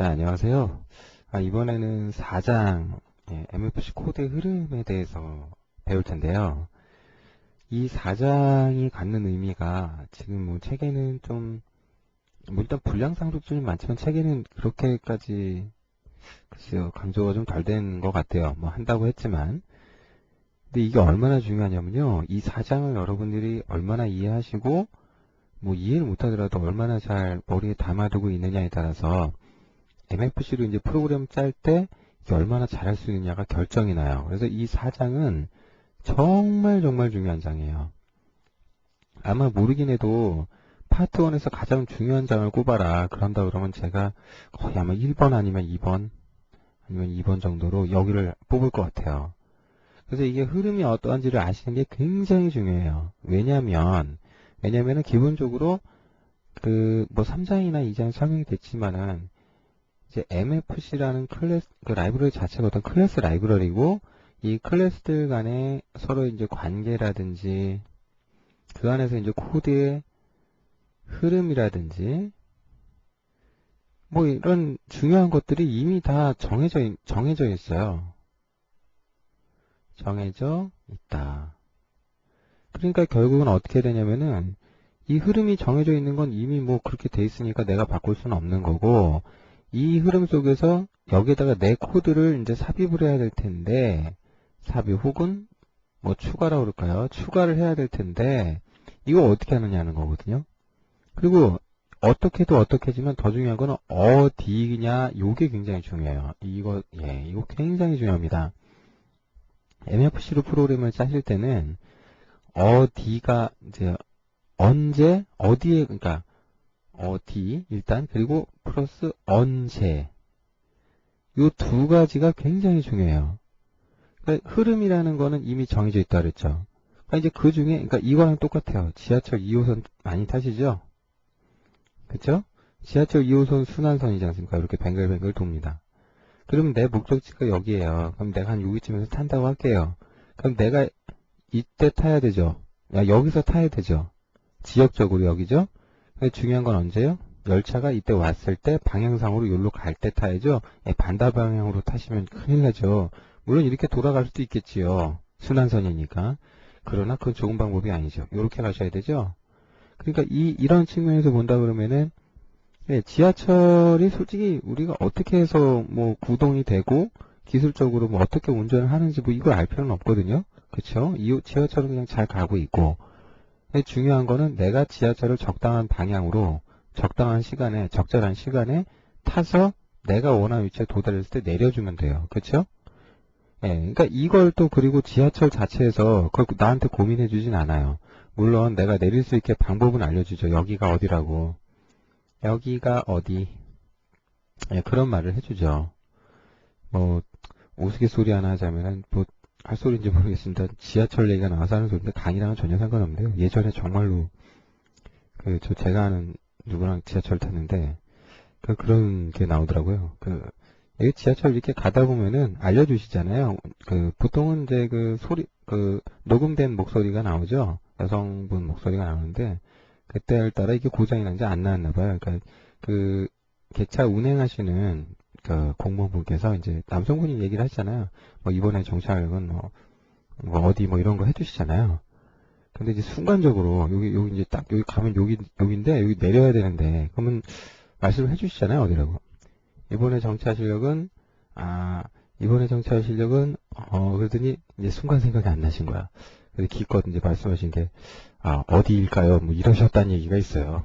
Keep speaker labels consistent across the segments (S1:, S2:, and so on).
S1: 자, 안녕하세요. 이번에는 4장 MFC 코드의 흐름에 대해서 배울 텐데요. 이 4장이 갖는 의미가 지금 뭐 책에는 좀, 뭐 일단 분량상도 좀 많지만 책에는 그렇게까지, 글쎄요, 강조가 좀 덜 된 것 같아요. 뭐 한다고 했지만. 근데 이게 얼마나 중요하냐면요. 이 4장을 여러분들이 얼마나 이해하시고, 뭐 이해를 못하더라도 얼마나 잘 머리에 담아두고 있느냐에 따라서 MFC로 이제 프로그램 짤 때 얼마나 잘할 수 있느냐가 결정이 나요. 그래서 이 4장은 정말 중요한 장이에요. 아마 모르긴 해도 파트 1에서 가장 중요한 장을 꼽아라. 그런다 그러면 제가 거의 아마 1번 아니면 2번 정도로 여기를 뽑을 것 같아요. 그래서 이게 흐름이 어떠한지를 아시는 게 굉장히 중요해요. 왜냐면은 기본적으로 뭐 3장이나 2장 설명이 됐지만은 이제 MFC라는 클래스, 그 라이브러리 자체가 어떤 클래스 라이브러리고, 이 클래스들 간의 서로 이제 관계라든지, 그 안에서 이제 코드의 흐름이라든지, 뭐 이런 중요한 것들이 이미 다 정해져 있어요. 정해져 있다. 그러니까 결국은 어떻게 되냐면은, 이 흐름이 정해져 있는 건 이미 뭐 그렇게 돼 있으니까 내가 바꿀 수는 없는 거고, 이 흐름 속에서 여기에다가 내 코드를 이제 삽입을 해야 될 텐데, 삽입 혹은 뭐 추가라고 그럴까요? 추가를 해야 될 텐데, 이거 어떻게 하느냐는 거거든요. 그리고 어떻게지만 더 중요한 거는 어디냐, 요게 굉장히 중요해요. 이거 굉장히 중요합니다. MFC로 프로그램을 짜실 때는 어디가 이제 언제, 어디에, 그러니까 어디 일단, 그리고 플러스 언제, 요 두 가지가 굉장히 중요해요. 그러니까 흐름이라는 거는 이미 정해져 있다 그랬죠. 그러니까 이제 그 중에, 그러니까 이거랑 똑같아요. 지하철 2호선 많이 타시죠? 그쵸? 지하철 2호선 순환선이지 않습니까? 이렇게 뱅글뱅글 돕니다. 그러면 내 목적지가 여기에요. 그럼 내가 한 여기쯤에서 탄다고 할게요. 그럼 내가 이때 타야 되죠? 야, 여기서 타야 되죠? 지역적으로 여기죠? 근데 중요한 건 언제요? 열차가 이때 왔을 때 방향상으로 여기로 갈 때 타야죠. 반대 방향으로 타시면 큰일 나죠. 물론 이렇게 돌아갈 수도 있겠지요. 순환선이니까. 그러나 그건 좋은 방법이 아니죠. 이렇게 가셔야 되죠. 그러니까 이런 측면에서 본다 그러면은 지하철이 솔직히 우리가 어떻게 해서 뭐 구동이 되고 기술적으로 뭐 어떻게 운전을 하는지 뭐 이걸 알 필요는 없거든요. 그쵸? 이 지하철은 그냥 잘 가고 있고, 중요한 거는 내가 지하철을 적당한 방향으로 적당한 시간에 적절한 시간에 타서 내가 원하는 위치에 도달했을 때 내려주면 돼요. 그렇죠? 그러니까 이걸 또 그리고 지하철 자체에서 그걸 나한테 고민해 주진 않아요. 물론 내가 내릴 수 있게 방법은 알려주죠. 여기가 어디라고. 여기가 어디. 그런 말을 해주죠. 뭐 우스갯소리 하나 하자면은 뭐 할 소리인지 모르겠습니다. 지하철 얘기가 나와서 하는 소리인데 강의랑은 전혀 상관없는데요. 예전에 정말로 제가 아는 누구랑 지하철 탔는데, 그런 게 나오더라고요. 여기 지하철 이렇게 가다 보면은 알려주시잖아요. 보통은 이제 녹음된 목소리가 나오죠. 여성분 목소리가 나오는데, 그때에 따라 이게 고장이 난지 안 나왔나 봐요. 그러니까, 개차 운행하시는, 공무원분께서 이제 남성분이 얘기를 하시잖아요. 뭐, 이번에 정차역은 뭐 어디 뭐 이런 거 해주시잖아요. 근데 이제 순간적으로 여기 이제 딱 여기 가면 여기인데 여기 내려야 되는데 그러면 말씀을 해주시잖아요. 어디라고. 이번에 정차할 실력은 그러더니 이제 순간 생각이 안 나신 거야. 근데 기껏 이제 말씀하신 게 어디일까요? 뭐 이러셨다는 얘기가 있어요.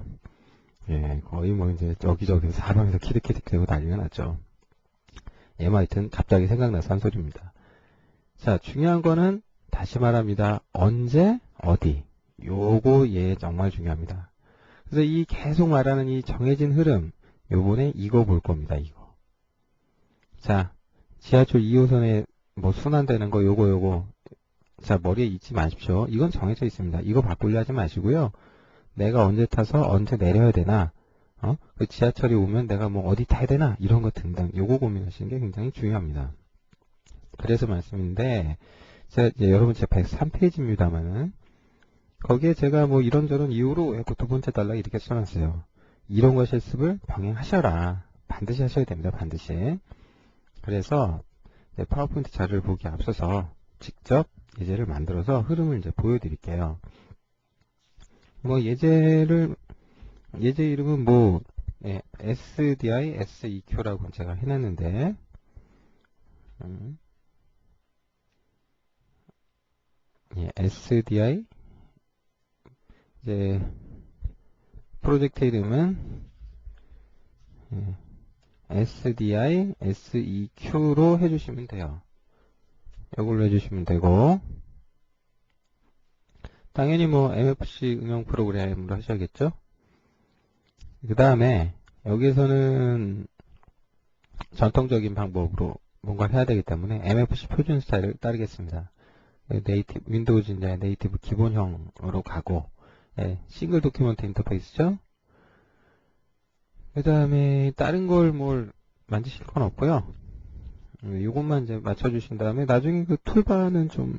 S1: 거의 뭐 이제 여기저기 사방에서 키득키득 대고 난리가 났죠. 뭐 하여튼 갑자기 생각나서 한 소리입니다. 자, 중요한 거는 다시 말합니다. 언제, 어디. 요거 정말 중요합니다. 그래서 이 계속 말하는 이 정해진 흐름, 요번에 이거 볼 겁니다. 이거. 자, 지하철 2호선에 뭐 순환되는 거 요거. 자, 머리에 잊지 마십시오. 이건 정해져 있습니다. 이거 바꾸려 하지 마시고요. 내가 언제 타서 언제 내려야 되나, 그 지하철이 오면 내가 뭐 어디 타야 되나, 이런 거 등등. 요거 고민하시는 게 굉장히 중요합니다. 그래서 말씀인데, 여러분 제 103페이지입니다만은, 거기에 제가 뭐 이런저런 이유로 두 번째 단락 이렇게 써놨어요. 이론과 실습을 병행하셔라. 반드시 하셔야 됩니다. 반드시. 그래서 파워포인트 자료를 보기 앞서서 직접 예제를 만들어서 흐름을 이제 보여드릴게요. 뭐 예제 이름은 뭐 SDI, SEQ라고 제가 해놨는데 SDI 이제 프로젝트 이름은 SDI, SEQ로 해주시면 돼요. 이걸로 해주시면 되고, 당연히 뭐 MFC 응용 프로그램으로 하셔야겠죠. 그 다음에 여기에서는 전통적인 방법으로 뭔가를 해야 되기 때문에 MFC 표준 스타일을 따르겠습니다. 네이티브, 윈도우즈 이제 네이티브 기본형으로 가고, 싱글 도큐먼트 인터페이스죠. 그 다음에 다른 걸 뭘 만드실 건 없고요. 이것만 이제 맞춰주신 다음에 나중에 그 툴바는 좀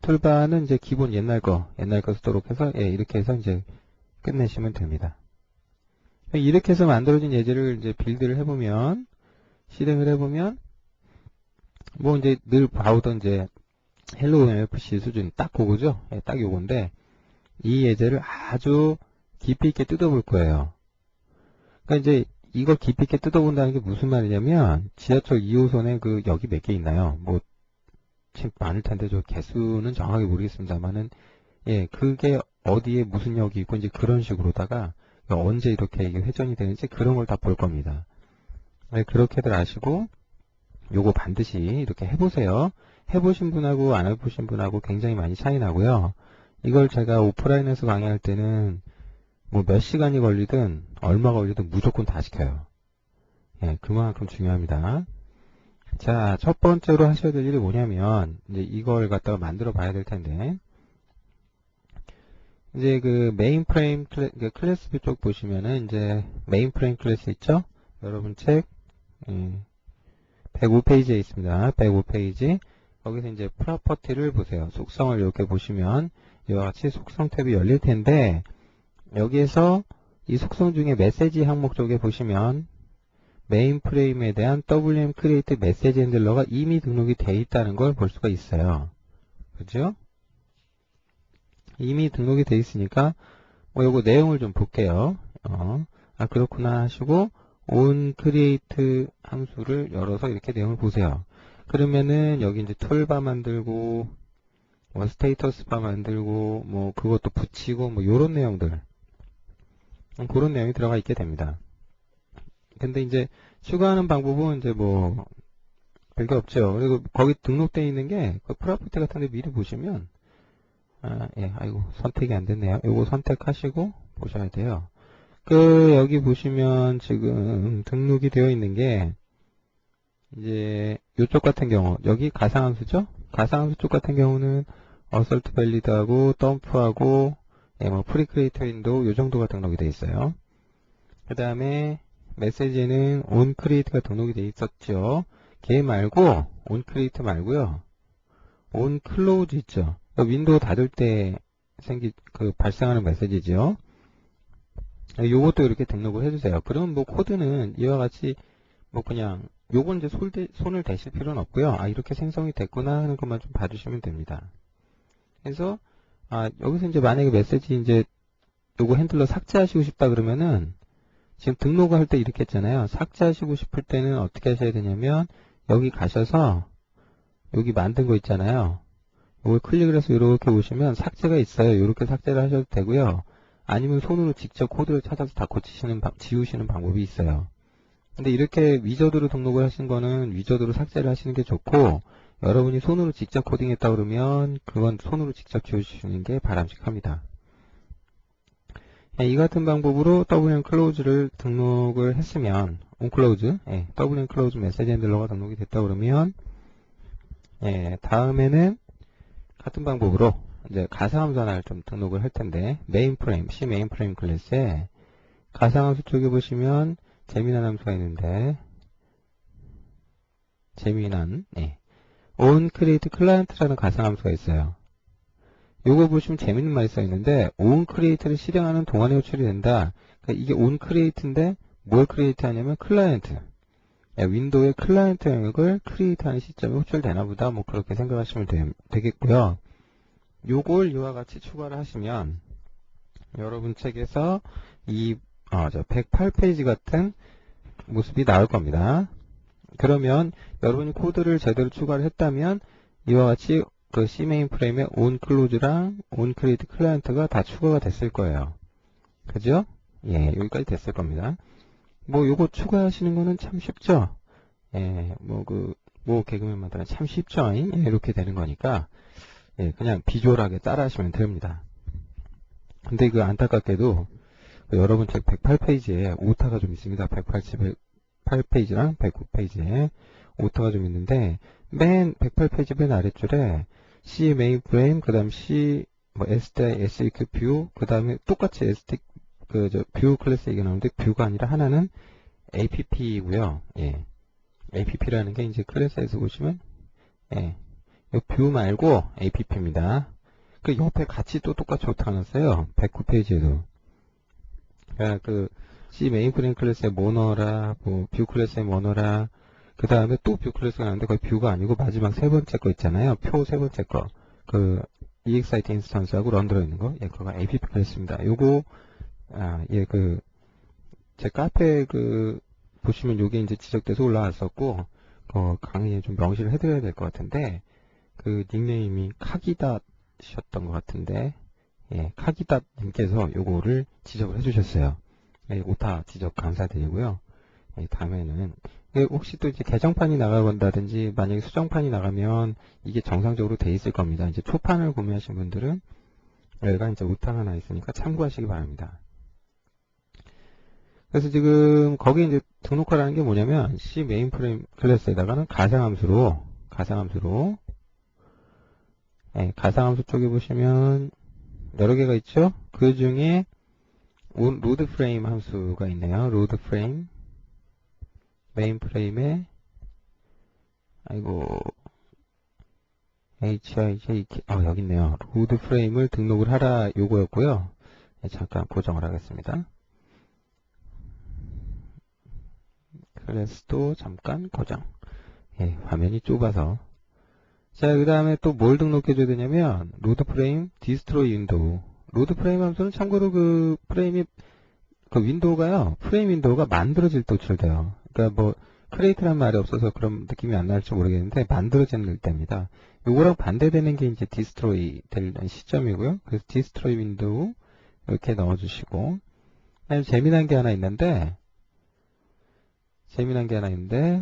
S1: 툴바는 이제 기본 옛날 거 쓰도록 해서 이렇게 해서 이제 끝내시면 됩니다. 이렇게 해서 만들어진 예제를 이제 빌드를 해보면 실행을 해보면 뭐 이제 늘 봐오던 이제 헬로우 MFC 수준 딱 그거죠. 딱 요건데 이 예제를 아주 깊이 있게 뜯어볼 거예요. 그러니까 이제 이걸 깊이 있게 뜯어본다는 게 무슨 말이냐면 지하철 2호선에 그 역이 몇 개 있나요? 뭐 지금 많을 텐데 저 개수는 정확하게 모르겠습니다만은 그게 어디에 무슨 역이 있고 이제 그런 식으로다가 언제 이렇게 이게 회전이 되는지 그런 걸 다 볼 겁니다. 그렇게들 아시고 요거 반드시 이렇게 해보세요. 해보신 분하고 안 해보신 분하고 굉장히 많이 차이 나고요. 이걸 제가 오프라인에서 강의할 때는 뭐 몇 시간이 걸리든 얼마 걸리든 무조건 다 시켜요. 그만큼 중요합니다. 자, 첫 번째로 하셔야 될 일이 뭐냐면 이제 이걸 갖다가 만들어 봐야 될 텐데 이제 그 메인 프레임 클래스 뷰 쪽 보시면은 이제 메인 프레임 클래스 있죠? 여러분 책 105페이지에 있습니다. 105페이지. 거기서 이제 프로퍼티를 보세요. 속성을 이렇게 보시면 이와 같이 속성 탭이 열릴 텐데 여기에서 이 속성 중에 메시지 항목 쪽에 보시면 메인 프레임에 대한 WM 크리에이트 메시지 핸들러가 이미 등록이 되어 있다는 걸 볼 수가 있어요. 그죠? 이미 등록이 되어 있으니까 뭐 요거 내용을 좀 볼게요. 그렇구나 하시고 on create 함수를 열어서 이렇게 내용을 보세요. 그러면은 여기 이제 툴바 만들고 뭐 스테이터스 바 만들고 뭐 그것도 붙이고 뭐 요런 내용들 그런 내용이 들어가 있게 됩니다. 근데 이제 추가하는 방법은 이제 뭐 별게 없죠. 그리고 거기 등록되어 있는 게 그 프로퍼티 같은 데 미리 보시면 아이고 선택이 안 됐네요. 요거 선택하시고 보셔야 돼요. 여기 보시면 지금 등록이 되어 있는 게 이제 요쪽 같은 경우 여기 가상함수죠? 가상함수 쪽 같은 경우는 어설트 밸리드하고 덤프하고 뭐 프리크리에이터 윈도우 요 정도가 등록이 되어 있어요. 그 다음에 메시지는 onCreate가 등록이 되어 있었죠. 걔 말고 onCreate 말고요. onClose 있죠. 윈도우 닫을 때 발생하는 메시지죠. 요것도 이렇게 등록을 해주세요. 그럼 뭐 코드는 이와 같이 뭐 그냥 요건 이제 손을 대실 필요는 없고요. 이렇게 생성이 됐구나 하는 것만 좀 봐주시면 됩니다. 그래서 여기서 이제 만약에 메시지 이제 요거 핸들러 삭제하시고 싶다 그러면은 지금 등록을 할 때 이렇게 했잖아요. 삭제하시고 싶을 때는 어떻게 하셔야 되냐면 여기 가셔서 여기 만든 거 있잖아요. 이걸 클릭을 해서 이렇게 보시면 삭제가 있어요. 이렇게 삭제를 하셔도 되고요. 아니면 손으로 직접 코드를 찾아서 다 지우시는 방법이 있어요. 근데 이렇게 위저드로 등록을 하신 거는 위저드로 삭제를 하시는 게 좋고 여러분이 손으로 직접 코딩했다 그러면 그건 손으로 직접 지워주시는 게 바람직합니다. 이 같은 방법으로 WM Close를 등록을 했으면 onClose, WM Close 메시지 핸들러가 등록이 됐다 그러면 다음에는 같은 방법으로 이제 가상함수 하나를 좀 등록을 할 텐데 mainFrame, C mainFrame 클래스에 가상함수 쪽에 보시면 재미난 함수가 있는데 재미난 onCreate client라는 가상함수가 있어요. 요거 보시면 재밌는 말이 써 있는데, on create를 실행하는 동안에 호출이 된다. 그러니까 이게 on create인데, 뭘 create 하냐면 클라이언트. 윈도우의 클라이언트 영역을 create 하는 시점에 호출되나 보다. 뭐 그렇게 생각하시면 되겠고요. 요걸 이와 같이 추가를 하시면, 여러분 책에서 108페이지 같은 모습이 나올 겁니다. 그러면 여러분이 코드를 제대로 추가를 했다면 이와 같이 그 C 메인프레임에 on close랑 on create client가 다 추가가 됐을 거예요. 그죠? 예, 여기까지 됐을 겁니다. 뭐 요거 추가하시는 거는 참 쉽죠? 예, 뭐 개그맨마다 참 쉽죠? 예, 이렇게 되는 거니까 예, 그냥 비주얼하게 따라 하시면 됩니다. 근데 그 안타깝게도 여러분 책 108페이지에 오타가 좀 있습니다. 188페이지랑 109페이지에 오타가 좀 있는데 맨 108페이지 맨 아래줄에 C 메인프레임 그 다음 C SDI SEQ 뷰 그 다음에 똑같이 ST 뷰 클래스 얘기 나오는데 뷰가 아니라 하나는 APP이고요. 예. APP라는 게 이제 클래스에서 보시면 예. 뷰 말고 APP입니다. 그 옆에 같이 또 똑같이 오타가 났어요. 109페이지에도. 그러니까 그 C 메인프레임 클래스의 모너라, 뷰 클래스의 모너라, 그 다음에 또 뷰 클래스가 나오는데 거의 뷰가 아니고 마지막 세 번째 거 있잖아요. 표 세 번째 거. 그 EXIT 인스턴스하고 런 들어있는 거. 예, 그거가 APP 클래스입니다. 요거, 제 카페 보시면 요게 이제 지적돼서 올라왔었고, 강의에 좀 명시를 해드려야 될 것 같은데, 그 닉네임이 카기닷이셨던 것 같은데, 예, 카기닷님께서 요거를 지적을 해주셨어요. 예, 오타 지적 감사드리고요. 예, 다음에는 혹시 또 이제 개정판이 나가본다든지 만약에 수정판이 나가면 이게 정상적으로 돼 있을 겁니다. 이제 초판을 구매하신 분들은 여기가 이제 오타가 하나 있으니까 참고하시기 바랍니다. 그래서 지금 거기 이제 등록하라는 게 뭐냐면 C 메인프레임 클래스에다가는 가상함수로 예, 가상함수 쪽에 보시면 여러 개가 있죠. 그 중에 로드 프레임 함수가 있네요. 로드 프레임 메인프레임에 HIJK 여기 있네요. 로드 프레임을 등록을 하라 요거였고요. 네, 잠깐 고정을 하겠습니다. 클래스도 잠깐 고정. 예, 화면이 좁아서. 자, 그 다음에 또 뭘 등록해 줘야 되냐면 로드 프레임 디스트로이 윈도우. 로드 프레임 함수는 참고로 그 프레임이 윈도우가요. 프레임 윈도우가 만들어질 때 호출돼요. 그러니까 크리에이트란 말이 없어서 그런 느낌이 안 날지 모르겠는데 만들어지는 때입니다. 요거랑 반대되는 게 이제 디스트로이 될 시점이고요. 그래서 디스트로이 윈도우 이렇게 넣어주시고 재미난 게 하나 있는데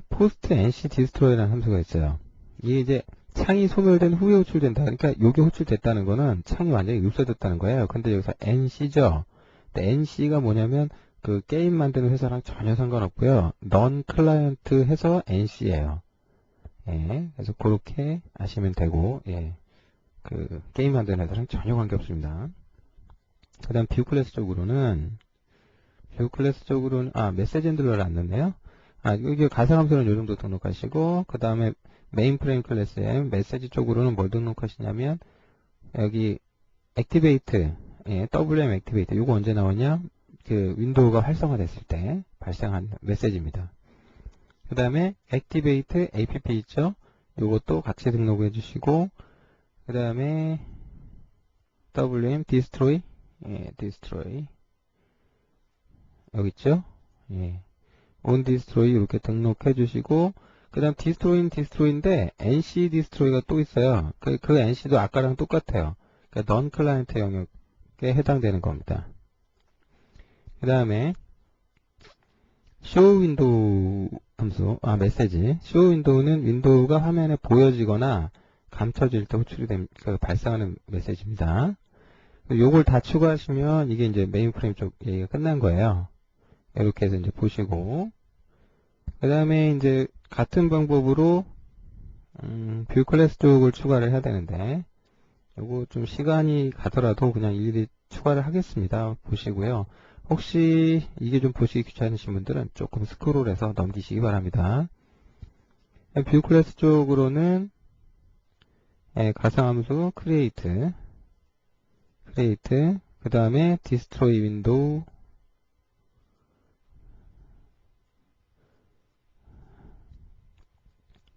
S1: 포스트 NC 디스트로이라는 함수가 있어요. 이게 이제 창이 소멸된 후에 호출된다. 그러니까 요게 호출됐다는 거는 창이 완전히 없어졌다는 거예요. 근데 여기서 NC죠. NC가 뭐냐면 그 게임 만드는 회사랑 전혀 상관없고요. 넌 클라이언트 해서 NC예요. 예, 그래서 그렇게 아시면 되고, 예, 그 게임 만드는 회사랑 전혀 관계없습니다. 그 다음 뷰 클래스 쪽으로는 메시지 핸들러를 안 넣네요. 여기 가상함수는 요 정도 등록하시고, 그 다음에 메인 프레임 클래스에 메시지 쪽으로는 뭘 등록하시냐면 여기 액티베이트, 예, WM 액티베이트. 요거 언제 나오냐? 그 윈도우가 활성화됐을 때 발생한 메시지입니다. 그 다음에 액티베이트 app 있죠? 요것도 같이 등록해 주시고, 그 다음에 WM destroy, 예, destroy 여기 있죠? 예, on destroy 이렇게 등록해 주시고, 그 다음 destroy인데 nc destroy가 또 있어요. 그 nc도 아까랑 똑같아요. 그러니까 non 클라이언트 영역에 해당되는 겁니다. 그 다음에 show window 함수, 메시지. show window는 윈도우가 화면에 보여지거나 감춰질 때 발생하는 메시지입니다. 요걸 다 추가하시면 이게 이제 메인 프레임 쪽 얘기가 끝난 거예요. 이렇게 해서 이제 보시고, 그 다음에 이제 같은 방법으로 뷰 클래스 쪽을 추가를 해야 되는데, 요거 좀 시간이 가더라도 그냥 일일이 추가를 하겠습니다. 보시고요. 혹시 이게 좀 보시기 귀찮으신 분들은 조금 스크롤해서 넘기시기 바랍니다. 뷰 클래스 쪽으로는 가상함수 create, create, 그 다음에 destroy window,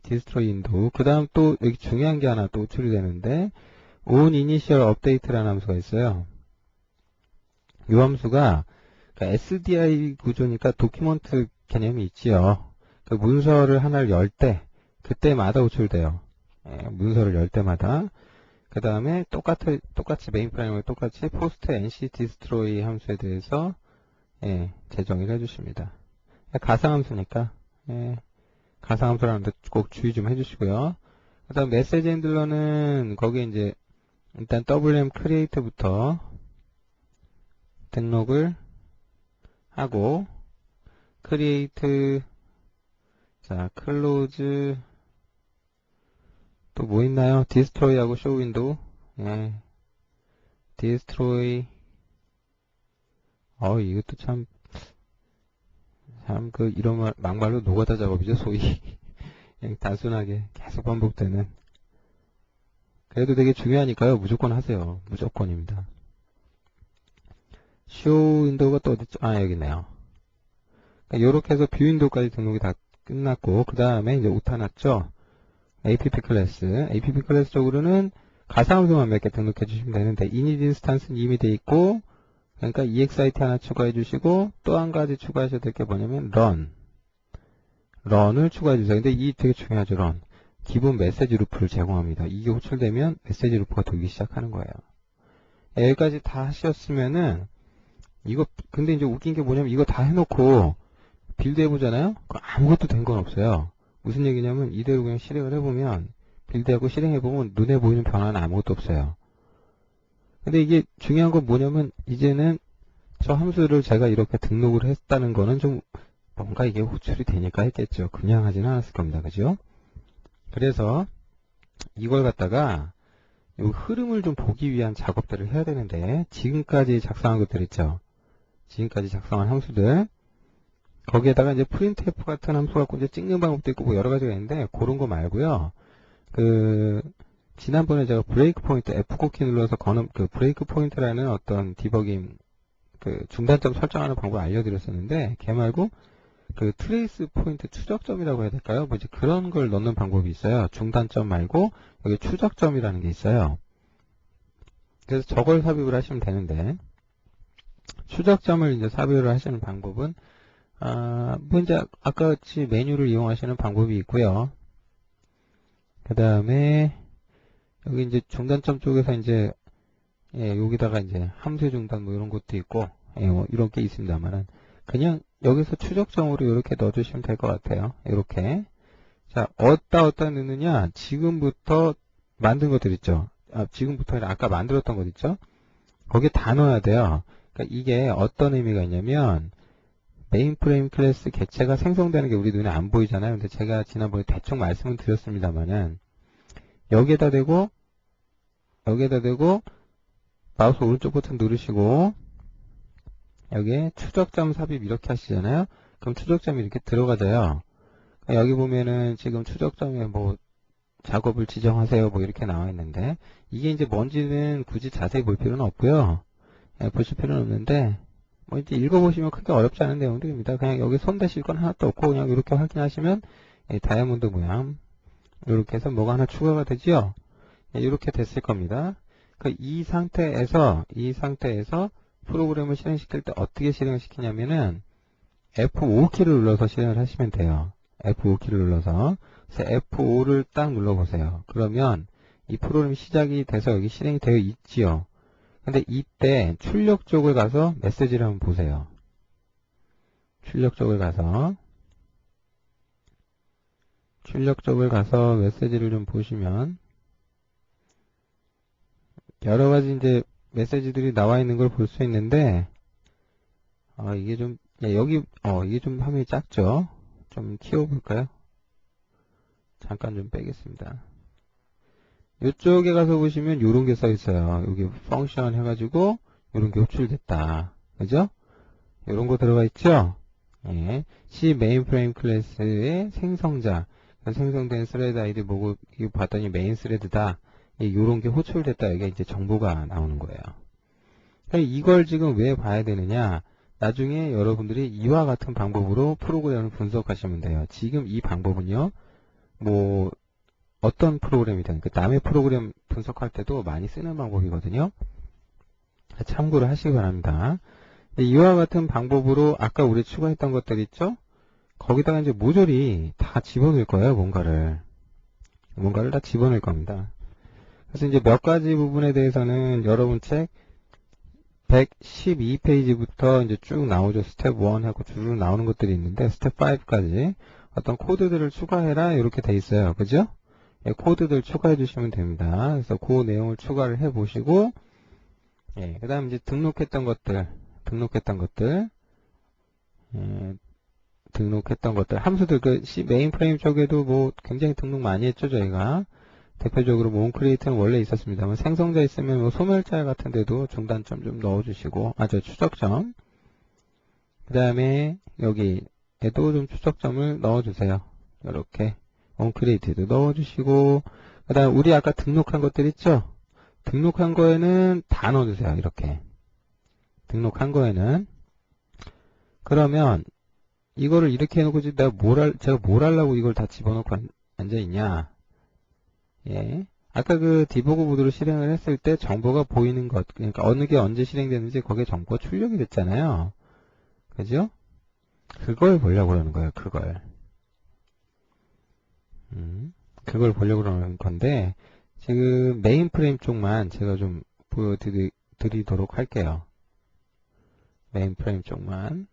S1: destroy window. 그 다음 또 여기 중요한 게 하나 또 호출이 되는데, on initial update라는 함수가 있어요. 이 함수가 그러니까 SDI 구조니까 도큐먼트 개념이 있지요. 그 문서를 하나를 열 때, 그때마다 호출돼요. 예, 문서를 열 때마다. 그 다음에 똑같이 메인 프라임을 똑같이 post nc destroy 함수에 대해서 예, 재정의를 해주십니다. 가상함수니까 예, 가상함수라는 데 꼭 주의 좀 해주시고요. 그 다음 메시지 핸들러는 거기에 이제 일단 wm create부터 등록을 하고 create 자 close 또 뭐 있나요? destroy하고 show window 예, destroy 이것도 참 그 이런 말 막말로 노가다 작업이죠 소위 그냥 단순하게 계속 반복되는 그래도 되게 중요하니까요 무조건 하세요 무조건입니다. show window가 또 어딨죠? 여기 있네요. 그러니까 요렇게 해서 뷰 윈도우까지 등록이 다 끝났고 그 다음에 이제 나타났죠. app 클래스 쪽으로는 가상함수만 몇 개 등록해 주시면 되는데 init 인스턴스는 이미 돼 있고 그러니까 exit 하나 추가해 주시고 또 한 가지 추가하셔야 될 게 뭐냐면 run을 추가해 주세요. 근데 이 되게 중요하죠. run 기본 메시지 루프를 제공합니다. 이게 호출되면 메시지 루프가 돌기 시작하는 거예요. 여기까지 다 하셨으면은 이거 근데 이제 웃긴 게 뭐냐면 이거 다 해놓고 빌드 해보잖아요? 아무것도 된 건 없어요. 무슨 얘기냐면 이대로 그냥 실행을 해보면 빌드하고 실행해보면 눈에 보이는 변화는 아무것도 없어요. 근데 이게 중요한 건 뭐냐면 이제는 저 함수를 제가 이렇게 등록을 했다는 거는 좀 뭔가 이게 호출이 되니까 했겠죠. 그냥 하지는 않았을 겁니다. 그죠? 그래서 이걸 갖다가 이 흐름을 좀 보기 위한 작업들을 해야 되는데 지금까지 작성한 것들 있죠. 지금까지 작성한 함수들 거기에다가 이제 printf 같은 함수 갖고 이제 찍는 방법도 있고 뭐 여러 가지가 있는데 그런 거 말고요. 지난번에 제가 브레이크 포인트 F9 키 눌러서 거는 브레이크 포인트라는 어떤 디버깅 중단점 설정하는 방법을 알려드렸었는데 걔 말고 트레이스 포인트 추적점이라고 해야 될까요? 뭐 이제 그런 걸 넣는 방법이 있어요. 중단점 말고 여기 추적점이라는 게 있어요. 그래서 저걸 삽입을 하시면 되는데 추적점을 이제 삽입을 하시는 방법은 뭐 이제 아까 같이 메뉴를 이용하시는 방법이 있고요. 그 다음에 여기 이제 중단점 쪽에서 이제 여기다가 이제 함수 중단 뭐 이런 것도 있고 뭐 이런 게 있습니다만은 그냥 여기서 추적점으로 이렇게 넣어주시면 될 것 같아요. 이렇게 자 어디다 넣느냐 지금부터 만든 것들 있죠. 지금부터 아까 만들었던 것 있죠. 거기에 다 넣어야 돼요. 그러니까 이게 어떤 의미가 있냐면 메인 프레임 클래스 객체가 생성되는 게 우리 눈에 안 보이잖아요. 근데 제가 지난번에 대충 말씀을 드렸습니다만은 여기에다 대고 마우스 오른쪽 버튼 누르시고 여기에 추적점 삽입 이렇게 하시잖아요. 그럼 추적점이 이렇게 들어가져요. 여기 보면은 지금 추적점에 뭐 작업을 지정하세요 뭐 이렇게 나와 있는데 이게 이제 뭔지는 굳이 자세히 볼 필요는 없고요. 보실 필요는 없는데 뭐 이제 읽어보시면 크게 어렵지 않은 내용들입니다. 그냥 여기 손 대실 건 하나도 없고 그냥 이렇게 확인하시면 다이아몬드 모양 이렇게 해서 뭐가 하나 추가가 되지요. 이렇게 됐을 겁니다. 이 상태에서 프로그램을 실행시킬 때 어떻게 실행을 시키냐면은 F5키를 눌러서 실행을 하시면 돼요. F5키를 눌러서 그래서 F5를 딱 눌러보세요. 그러면 이 프로그램이 시작이 돼서 여기 실행이 되어 있지요. 근데 이때 출력 쪽을 가서 메시지를 한번 보세요. 출력 쪽을 가서 메시지를 좀 보시면 여러 가지 이제 메시지들이 나와 있는 걸 볼 수 있는데 이게 좀 이게 좀 화면이 작죠? 좀 키워볼까요? 잠깐 좀 빼겠습니다. 이쪽에 가서 보시면 요런 게 써 있어요. 여기 펑션 해가지고 요런 게 호출됐다. 그죠? 요런 거 들어가 있죠? 예. C 메인 프레임 클래스의 생성자. 생성된 스레드 아이디 이거 봤더니 메인 스레드다. 요런 게 호출됐다. 여기 이제 정보가 나오는 거예요. 이걸 지금 왜 봐야 되느냐? 나중에 여러분들이 이와 같은 방법으로 프로그램을 분석하시면 돼요. 지금 이 방법은요, 뭐 어떤 프로그램이든 그 남의 프로그램 분석할 때도 많이 쓰는 방법이거든요. 참고를 하시기 바랍니다. 이와 같은 방법으로 아까 우리 추가했던 것들 있죠? 거기다가 이제 모조리 다 집어넣을 거예요, 뭔가를 다 집어넣을 겁니다. 그래서 이제 몇 가지 부분에 대해서는 여러분 책 112페이지부터 이제 쭉 나오죠. 스텝 1 하고 주로 나오는 것들이 있는데, 스텝 5까지 어떤 코드들을 추가해라, 이렇게 돼 있어요. 그죠? 예, 코드들 추가해 주시면 됩니다. 그래서 그 내용을 추가를 해 보시고, 예, 그 다음 이제 등록했던 것들, 예, 등록했던 것들, 함수들, 메인프레임 쪽에도 뭐 굉장히 등록 많이 했죠, 저희가. 대표적으로 뭐 온크리에이트는 원래 있었습니다만, 생성자 있으면 뭐 소멸자 같은 데도 중단점 좀 넣어주시고, 저 추적점. 그 다음에 여기에도 좀 추적점을 넣어주세요. 이렇게. 온크리에이트도 넣어주시고, 그 다음 우리 아까 등록한 것들 있죠? 등록한 거에는 다 넣어주세요. 이렇게. 등록한 거에는. 그러면, 이거를 이렇게 해놓고 제가 뭘 하려고 이걸 다 집어넣고 앉아있냐. 예. 아까 그 디버그 모드로 실행을 했을 때 정보가 보이는 것, 그러니까 어느 게 언제 실행되는지 거기에 정보가 출력이 됐잖아요. 그죠? 그걸 보려고 그러는 거예요, 그걸. 그걸 보려고 그러는 건데, 지금 메인 프레임 쪽만 제가 좀 보여드리도록 할게요. 메인 프레임 쪽만.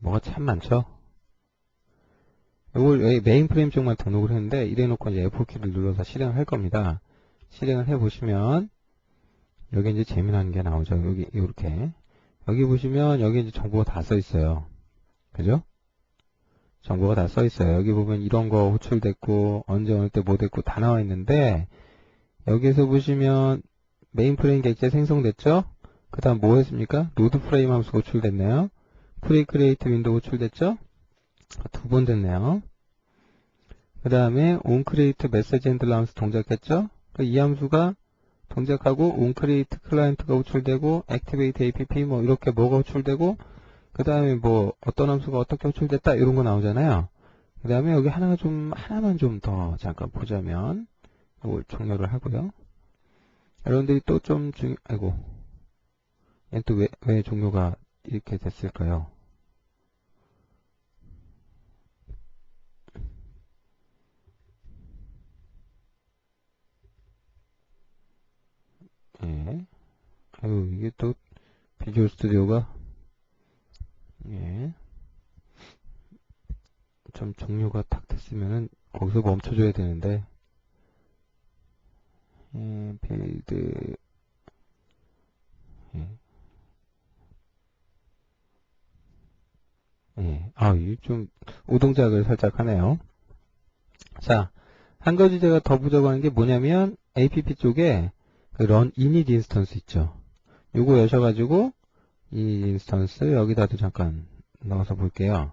S1: 뭐가 참 많죠? 이걸 메인 프레임 쪽만 등록을 했는데, 이래놓고 이제 F4키를 눌러서 실행을 할 겁니다. 실행을 해보시면, 여기 이제 재미난 게 나오죠. 이렇게. 여기 보시면, 여기 이제 정보가 다 써 있어요. 그죠? 정보가 다 써 있어요. 여기 보면 이런 거 호출됐고, 언제 어느 때 뭐 됐고 다 나와 있는데, 여기에서 보시면, 메인 프레임 객체 생성됐죠? 그 다음 뭐 했습니까? 로드 프레임 함수가 호출됐네요. 프리크리에이트 윈도우 호출됐죠? 2번 됐네요. 그 다음에 onCreate 메시지 핸들러 함수 동작했죠? 이 함수가 동작하고 onCreate 클라이언트가 호출되고 activate app 뭐 이렇게 뭐가 호출되고 그 다음에 뭐 어떤 함수가 어떻게 호출됐다 이런 거 나오잖아요. 그 다음에 여기 하나만 좀 더 잠깐 보자면 이걸 종료를 하고요. 여러분들이 또 좀 아이고 얘는 또 왜 종료가 이렇게 됐을까요? 예. 아유, 이게 또 비주얼 스튜디오가 예. 좀 종료가 탁 됐으면은 거기서 멈춰줘야 되는데 빌드 예. 예. 이게 좀 우동작을 살짝 하네요. 자, 한 가지 제가 더 부족한 게 뭐냐면 app 쪽에 그 run init 인스턴스 있죠. 요거 여셔가지고 이 인스턴스 여기다도 잠깐 넣어서 볼게요.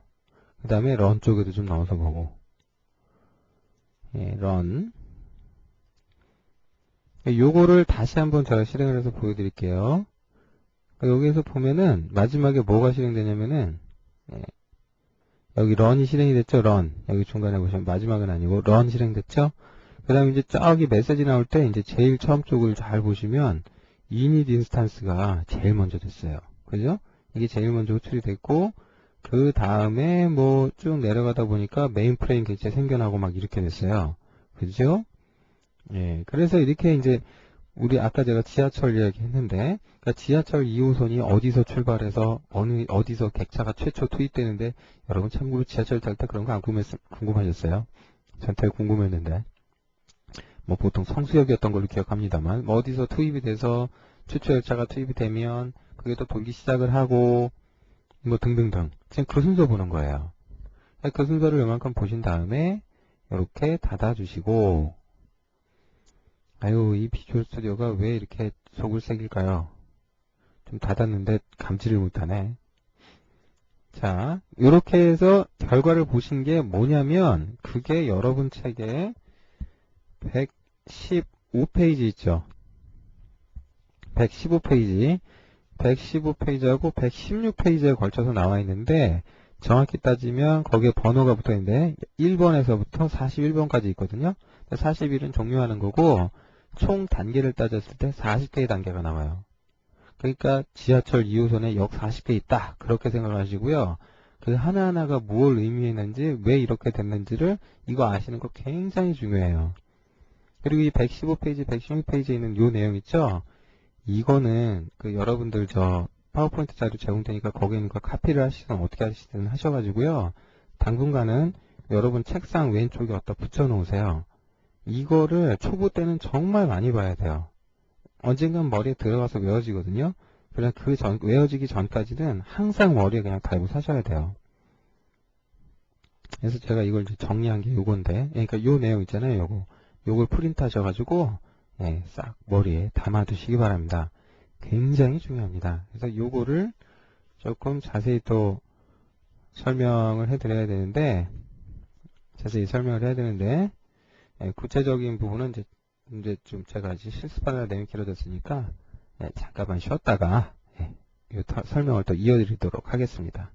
S1: 그 다음에 run 쪽에도 좀 넣어서 보고 예, run 요거를 다시 한번 제가 실행을 해서 보여드릴게요. 여기에서 보면은 마지막에 뭐가 실행되냐면은 예, 여기 run이 실행이 됐죠. run 여기 중간에 보시면 마지막은 아니고 run 실행됐죠. 그 다음에 이제 저기 메시지 나올 때 이제 제일 처음 쪽을 잘 보시면 init 인스턴스가 제일 먼저 됐어요. 그죠? 이게 제일 먼저 호출이 됐고 그 다음에 뭐 쭉 내려가다 보니까 메인 프레임 객체 생겨나고 막 이렇게 됐어요. 그죠? 예, 그래서 이렇게 이제 우리 아까 제가 지하철 이야기 했는데 그러니까 지하철 2호선이 어디서 출발해서 어디서 객차가 최초 투입되는데 여러분 참고로 지하철 탈 때 그런 거 안 궁금하셨어요? 전 되게 궁금했는데 뭐 보통 성수역이었던 걸로 기억합니다만 뭐 어디서 투입이 돼서 최초 열차가 투입이 되면 그게 또 돌기 시작을 하고 뭐 등등등 지금 그 순서 보는 거예요. 그 순서를 요만큼 보신 다음에 이렇게 닫아주시고 아유 이 비주얼 스튜디오가 왜 이렇게 속을 새길까요? 좀 닫았는데 감지를 못하네. 자, 이렇게 해서 결과를 보신 게 뭐냐면, 그게 여러분 책에 115페이지 있죠. 115페이지. 115페이지하고 116페이지에 걸쳐서 나와 있는데, 정확히 따지면 거기에 번호가 붙어 있는데, 1번에서부터 41번까지 있거든요. 41은 종료하는 거고, 총 단계를 따졌을 때 40개의 단계가 나와요. 그러니까 지하철 2호선에 역 40개 있다. 그렇게 생각하시고요. 그 하나하나가 뭘 의미했는지, 왜 이렇게 됐는지를 이거 아시는 거 굉장히 중요해요. 그리고 이 115페이지, 116페이지에 있는 요 내용 있죠? 이거는 그 여러분들 저 파워포인트 자료 제공되니까 거기에 있는 거 카피를 하시든 어떻게 하시든 하셔가지고요. 당분간은 여러분 책상 왼쪽에 어디다 붙여놓으세요. 이거를 초보 때는 정말 많이 봐야 돼요. 언젠간 머리에 들어가서 외워지거든요. 그냥 외워지기 전까지는 항상 머리에 그냥 달고 사셔야 돼요. 그래서 제가 이걸 이제 정리한 게 요건데, 그러니까 요 내용 있잖아요. 요걸 프린트 하셔가지고, 싹 머리에 담아두시기 바랍니다. 굉장히 중요합니다. 그래서 요거를 조금 자세히 또 설명을 해드려야 되는데, 구체적인 부분은 이제 좀 제가 이제 실습하느라 내용이 길어졌으니까, 잠깐만 쉬었다가, 설명을 또 이어드리도록 하겠습니다.